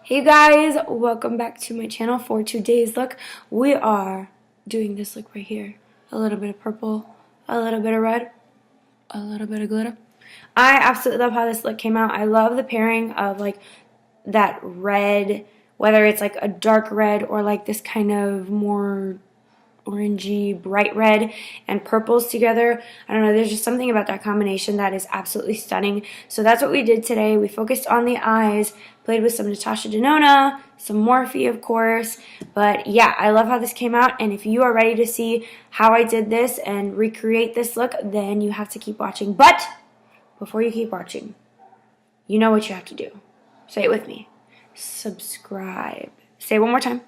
Hey guys, welcome back to my channel for today's look. We are doing this look right here. A little bit of purple, a little bit of red, a little bit of glitter. I absolutely love how this look came out. I love the pairing of like that red, whether it's like a dark red or like this kind of more orangey bright red and purples together. I don't know, there's just something about that combination that is absolutely stunning. So that's what we did today. We focused on the eyes, played with some Natasha Denona, some Morphe of course, but yeah, I love how this came out, and if you are ready to see how I did this and recreate this look, then you have to keep watching. But before you keep watching, you know what you have to do. Say it with me. Subscribe. Say it one more time.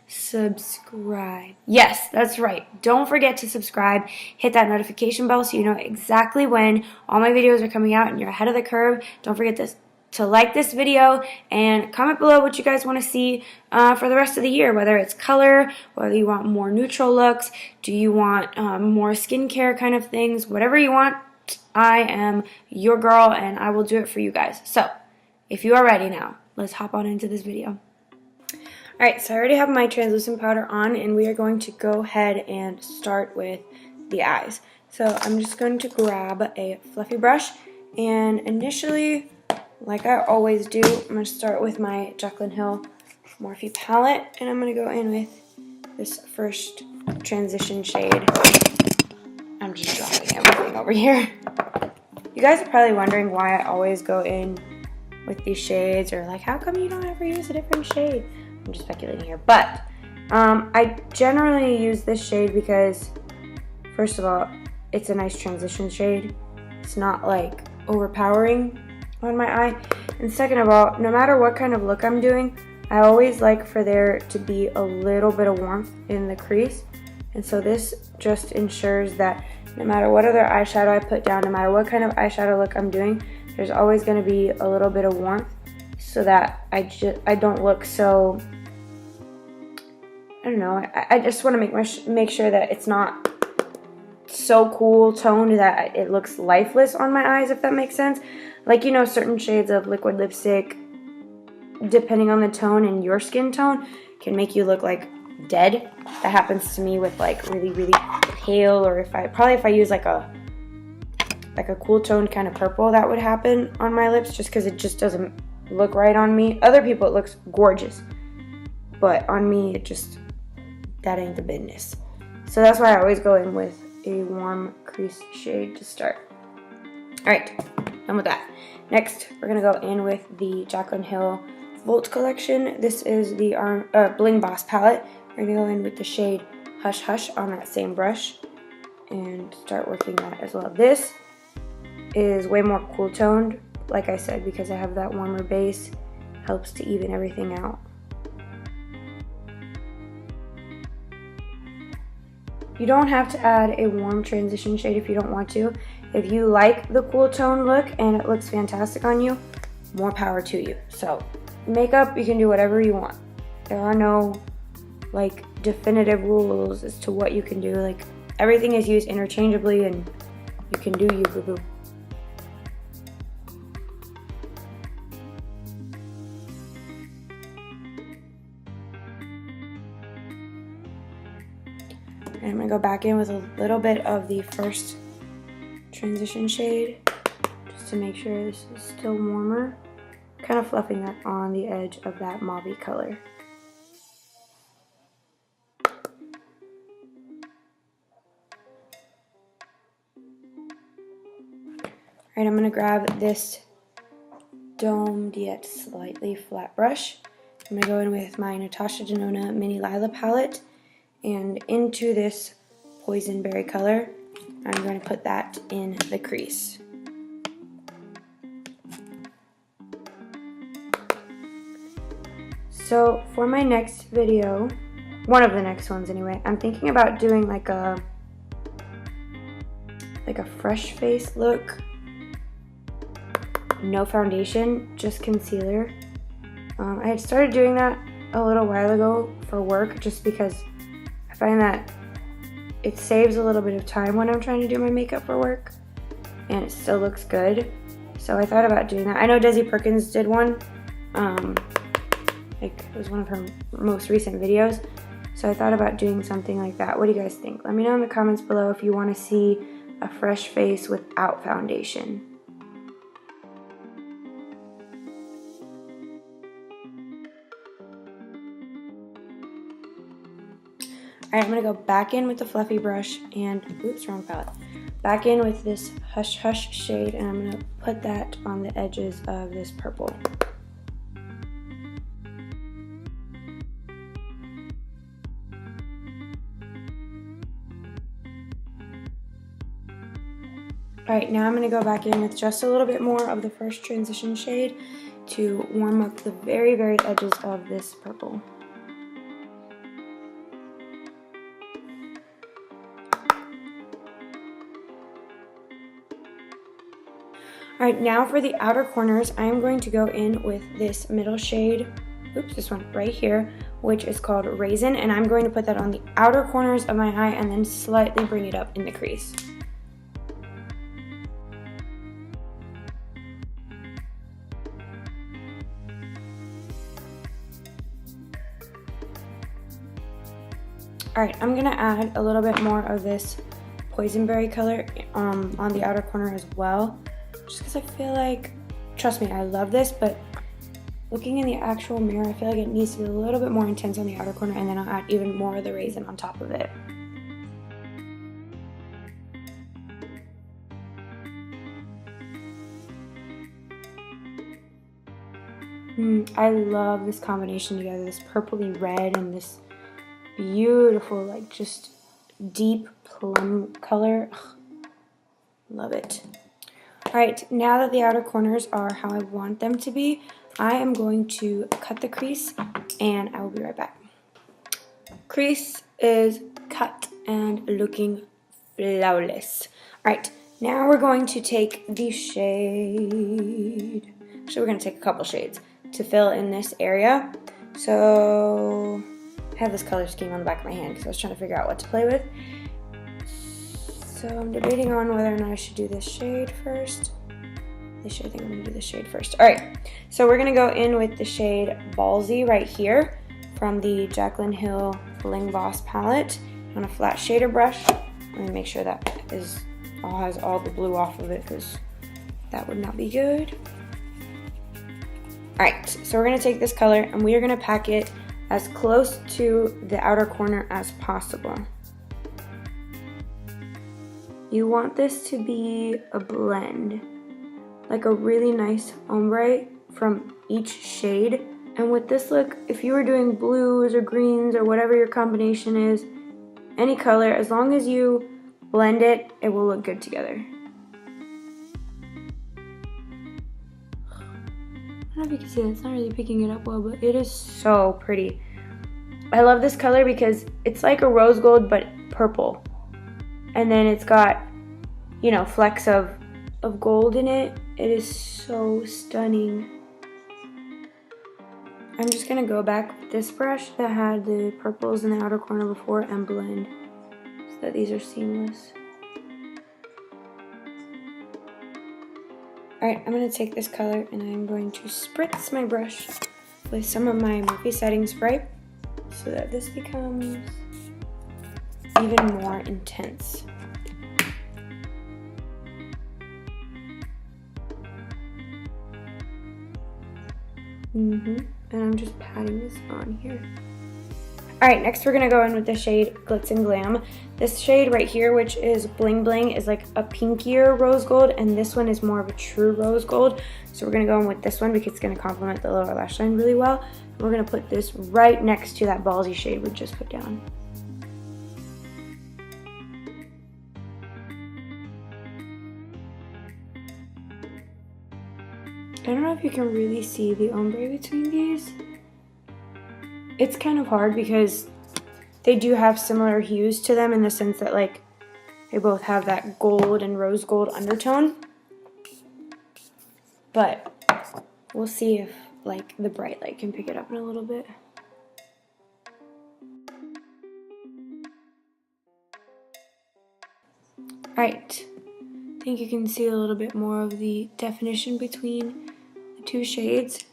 Subscribe. Yes, that's right. Don't forget to subscribe. Hit that notification bell so you know exactly when all my videos are coming out and you're ahead of the curve. Don't forget to like this video and comment below what you guys want to see for the rest of the year, whether it's color, whether you want more neutral looks, do you want more skincare kind of things, whatever you want. I am your girl and I will do it for you guys. So if you are ready now, let's hop on into this video. Alright, so I already have my translucent powder on, and we are going to go ahead and start with the eyes. So I'm just going to grab a fluffy brush, and initially, like I always do, I'm going to start with my Jaclyn Hill Morphe palette, and I'm going to go in with this first transition shade. I'm just dropping everything over here. You guys are probably wondering why I always go in with these shades, or like, how come you don't ever use a different shade? I'm just speculating here, but I generally use this shade because, first of all, it's a nice transition shade. It's not like overpowering on my eye, and second of all, no matter what kind of look I'm doing, I always like for there to be a little bit of warmth in the crease, and so this just ensures that no matter what other eyeshadow I put down, no matter what kind of eyeshadow look I'm doing, there's always going to be a little bit of warmth, so that I don't look so, I don't know, I just want to make sure that it's not so cool toned that it looks lifeless on my eyes, if that makes sense. Like, you know, certain shades of liquid lipstick, depending on the tone and your skin tone, can make you look like dead. That happens to me with like really, really pale, or if I use like a cool toned kind of purple, that would happen on my lips just because it just doesn't look right on me. Other people it looks gorgeous, but on me it just, that ain't the business. So that's why I always go in with a warm crease shade to start. Alright, done with that. Next we're going to go in with the Jaclyn Hill Volt collection. This is the Bling Boss palette. We're going to go in with the shade Hush Hush on that same brush and start working that as well. This is way more cool toned, like I said, because I have that warmer base, helps to even everything out. You don't have to add a warm transition shade if you don't want to. If you like the cool tone look and it looks fantastic on you, more power to you. So makeup, you can do whatever you want. There are no like definitive rules as to what you can do. Like, everything is used interchangeably and you can do you, boo-boo. And I'm going to go back in with a little bit of the first transition shade just to make sure this is still warmer. Kind of fluffing that on the edge of that mauve color. Alright, I'm going to grab this domed yet slightly flat brush. I'm going to go in with my Natasha Denona Mini Lila palette, and into this poison berry color, I'm going to put that in the crease. So for my next video, one of the next ones anyway, I'm thinking about doing like a fresh face look. No foundation, just concealer. I had started doing that a little while ago for work just because I find that it saves a little bit of time when I'm trying to do my makeup for work, and it still looks good. So I thought about doing that. I know Desi Perkins did one, Like, it was one of her most recent videos. So I thought about doing something like that. What do you guys think? Let me know in the comments below if you want to see a fresh face without foundation. Alright, I'm going to go back in with the fluffy brush and, oops, wrong palette. Back in with this Hush Hush shade, and I'm going to put that on the edges of this purple. Alright, now I'm going to go back in with just a little bit more of the first transition shade to warm up the very, very edges of this purple. Alright, now for the outer corners, I am going to go in with this middle shade, oops, this one right here, which is called Raisin, and I'm going to put that on the outer corners of my eye and then slightly bring it up in the crease. Alright, I'm going to add a little bit more of this Poisonberry color on the outer corner as well. Just because I feel like, trust me, I love this, but looking in the actual mirror, I feel like it needs to be a little bit more intense on the outer corner, and then I'll add even more of the Raisin on top of it. I love this combination together, this purpley red and this beautiful, like, just deep plum color. Ugh, love it. Alright, now that the outer corners are how I want them to be, I am going to cut the crease, and I will be right back. Crease is cut and looking flawless. Alright, now we're going to take the shade, actually we're going to take a couple shades to fill in this area. So I have this color scheme on the back of my hand because I was trying to figure out what to play with. So I'm debating on whether or not I should do this shade first. I think I'm going to do this shade first. Alright, so we're going to go in with the shade Ballsy right here from the Jaclyn Hill Bling Boss palette on a flat shader brush. Let me make sure that has all the blue off of it because that would not be good. Alright, so we're going to take this color and we are going to pack it as close to the outer corner as possible. You want this to be a blend, like a really nice ombre from each shade. And with this look, if you were doing blues or greens or whatever your combination is, any color, as long as you blend it, it will look good together. I don't know if you can see that, it's not really picking it up well, but it is so pretty. I love this color because it's like a rose gold but purple. And then it's got, you know, flecks of gold in it. It is so stunning. I'm just going to go back with this brush that had the purples in the outer corner before and blend so that these are seamless. Alright, I'm going to take this color and I'm going to spritz my brush with some of my Morphe setting spray so that this becomes even more intense. And I'm just patting this on here. Alright, next we're going to go in with the shade Glitz and Glam. This shade right here, which is Bling Bling, is like a pinkier rose gold, and this one is more of a true rose gold. So we're going to go in with this one because it's going to complement the lower lash line really well. And we're going to put this right next to that Ballsy shade we just put down. I don't know if you can really see the ombre between these. It's kind of hard because they do have similar hues to them in the sense that, like, they both have that gold and rose gold undertone. But we'll see if, like, the bright light can pick it up in a little bit. Alright, I think you can see a little bit more of the definition between the two shades.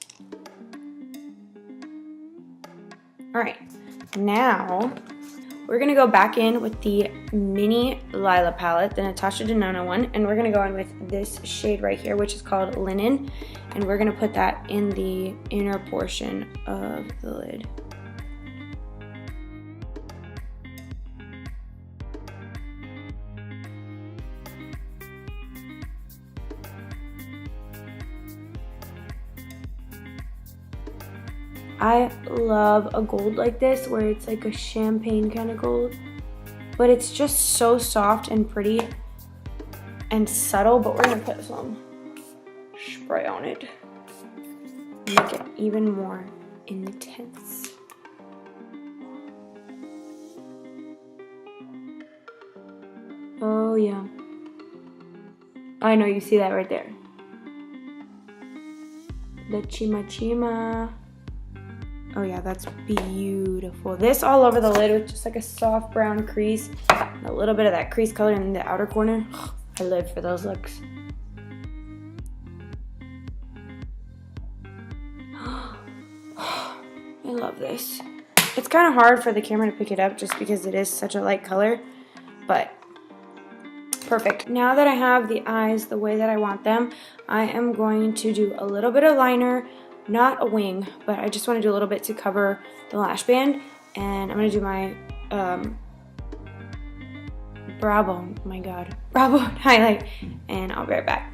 Alright, now we're going to go back in with the mini Lila palette, the Natasha Denona one, and we're going to go in with this shade right here, which is called Linen, and we're going to put that in the inner portion of the lid. I love a gold like this where it's like a champagne kind of gold, but it's just so soft and pretty and subtle. But we're gonna put some spray on it, make it even more intense. Oh yeah, I know you see that right there. The chima chima. Oh yeah, that's beautiful. This all over the lid with just like a soft brown crease, a little bit of that crease color in the outer corner. I live for those looks. I love this. It's kind of hard for the camera to pick it up just because it is such a light color, but perfect. Now that I have the eyes the way that I want them, I am going to do a little bit of liner. Not a wing, but I just want to do a little bit to cover the lash band. And I'm going to do my brow bone, oh my god, brow bone highlight, and I'll be right back.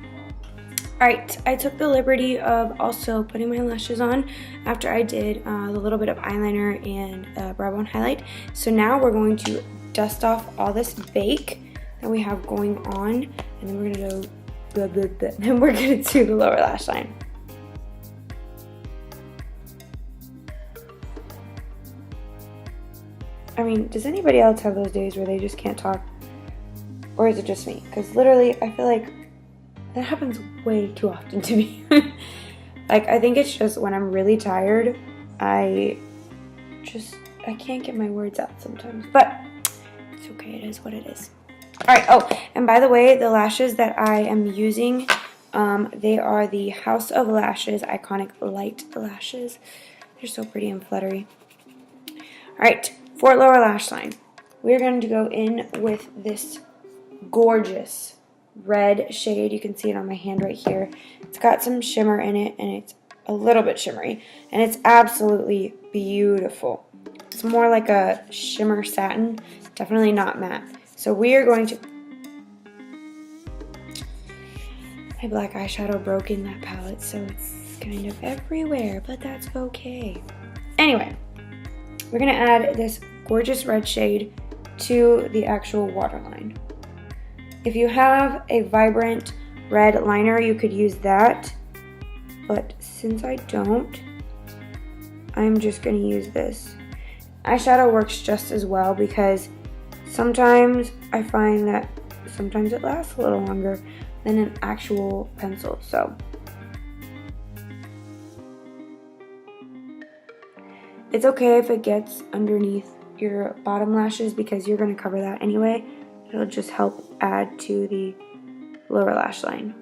Alright, I took the liberty of also putting my lashes on after I did a little bit of eyeliner and brow bone highlight. So now we're going to dust off all this bake that we have going on, and then we're going to go, then we're going to do the lower lash line. I mean, does anybody else have those days where they just can't talk? Or is it just me? Because literally, I feel like that happens way too often to me. Like, I think it's just when I'm really tired, I can't get my words out sometimes. But it's okay, it is what it is. Alright, oh, and by the way, the lashes that I am using, they are the House of Lashes Iconic Light Lashes. They're so pretty and fluttery. Alright. For lower lash line, we're going to go in with this gorgeous red shade. You can see it on my hand right here. It's got some shimmer in it, and it's a little bit shimmery, and it's absolutely beautiful. It's more like a shimmer satin, definitely not matte. So we are going to... My black eyeshadow broke in that palette, so it's kind of everywhere, but that's okay. Anyway. We're going to add this gorgeous red shade to the actual waterline. If you have a vibrant red liner, you could use that. But since I don't, I'm just going to use this. Eyeshadow works just as well because sometimes I find that sometimes it lasts a little longer than an actual pencil. So it's okay if it gets underneath your bottom lashes because you're going to cover that anyway. It'll just help add to the lower lash line.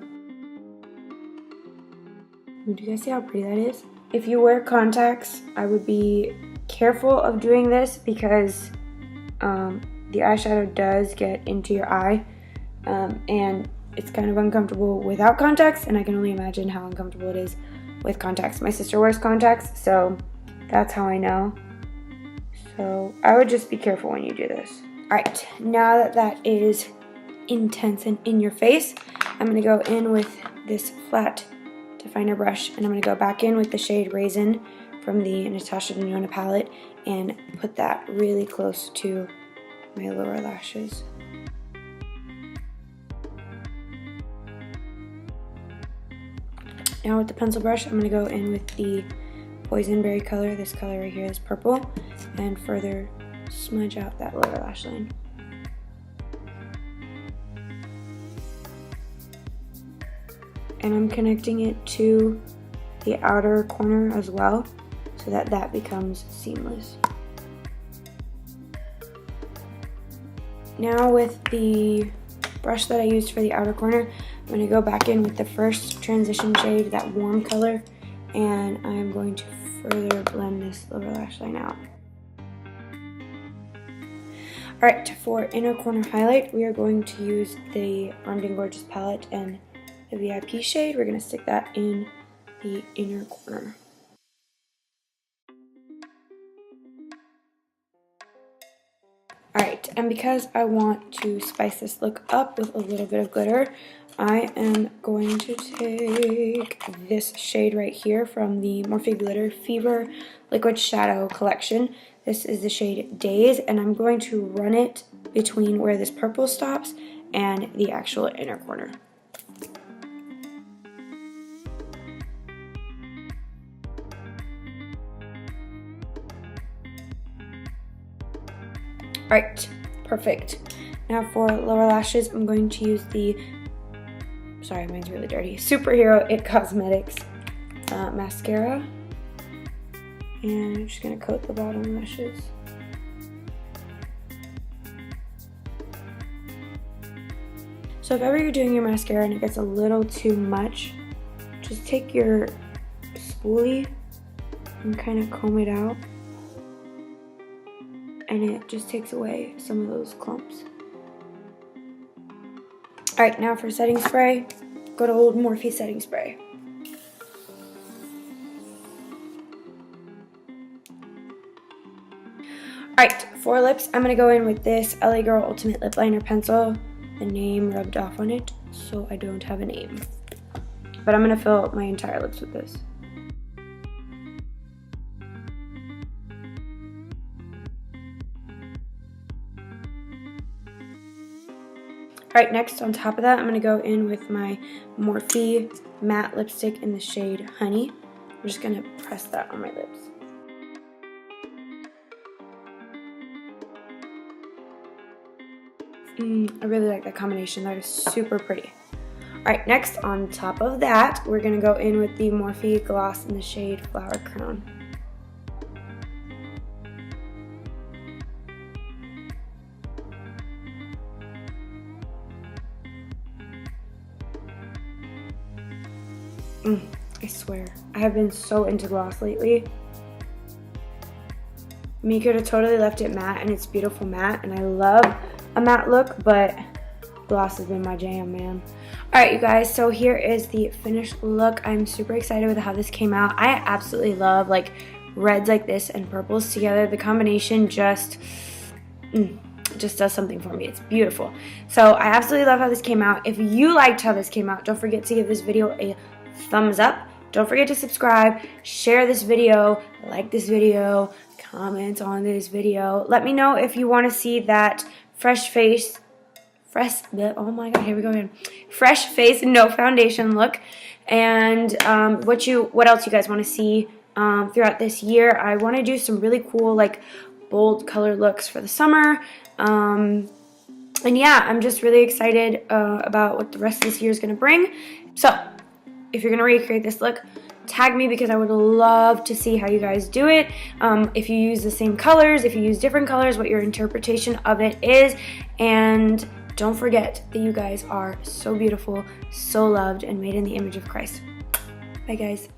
Do you guys see how pretty that is? If you wear contacts, I would be careful of doing this because the eyeshadow does get into your eye and it's kind of uncomfortable without contacts, and I can only imagine how uncomfortable it is with contacts. My sister wears contacts, so that's how I know. So I would just be careful when you do this. Alright, now that that is intense and in your face, I'm going to go in with this flat definer brush, and I'm going to go back in with the shade Raisin from the Natasha Denona palette and put that really close to my lower lashes. Now with the pencil brush, I'm going to go in with the Boysenberry color, this color right here, this purple, and further smudge out that lower lash line. And I'm connecting it to the outer corner as well, so that that becomes seamless. Now with the brush that I used for the outer corner, I'm going to go back in with the first transition shade, that warm color, and I'm going to further blend this lower lash line out. Alright, for inner corner highlight, we are going to use the Armed and Gorgeous palette and the VIP shade. We're going to stick that in the inner corner. Alright, and because I want to spice this look up with a little bit of glitter, I am going to take this shade right here from the Morphe Glitter Fever Liquid Shadow Collection. This is the shade Daze, and I'm going to run it between where this purple stops and the actual inner corner. Alright, perfect. Now for lower lashes, I'm going to use the, sorry, mine's really dirty, Superhero It Cosmetics mascara. And I'm just going to coat the bottom lashes. So if ever you're doing your mascara and it gets a little too much, just take your spoolie and kind of comb it out. And it just takes away some of those clumps. Alright, now for setting spray, good old Morphe setting spray. Alright, for lips, I'm going to go in with this LA Girl Ultimate Lip Liner Pencil. The name rubbed off on it, so I don't have a name. But I'm going to fill my entire lips with this. Alright, next on top of that, I'm going to go in with my Morphe matte lipstick in the shade Honey. I'm just going to press that on my lips. I really like that combination. That is super pretty. Alright, next on top of that, we're going to go in with the Morphe gloss in the shade Flower Crown. I swear, I have been so into gloss lately. Me could have totally left it matte, and it's beautiful matte, and I love a matte look, but gloss has been my jam, man. Alright, you guys, so here is the finished look. I'm super excited with how this came out. I absolutely love like reds like this and purples together. The combination just does something for me. It's beautiful. So I absolutely love how this came out. If you liked how this came out, don't forget to give this video a thumbs up. Don't forget to subscribe, share this video, like this video, comment on this video. Let me know if you want to see that fresh face, oh my god, here we go again. Fresh face, no foundation look. And what else you guys want to see throughout this year. I want to do some really cool like bold color looks for the summer. And yeah, I'm just really excited about what the rest of this year is going to bring. So if you're going to recreate this look, tag me because I would love to see how you guys do it. If you use the same colors, if you use different colors, what your interpretation of it is. And don't forget that you guys are so beautiful, so loved, and made in the image of Christ. Bye, guys.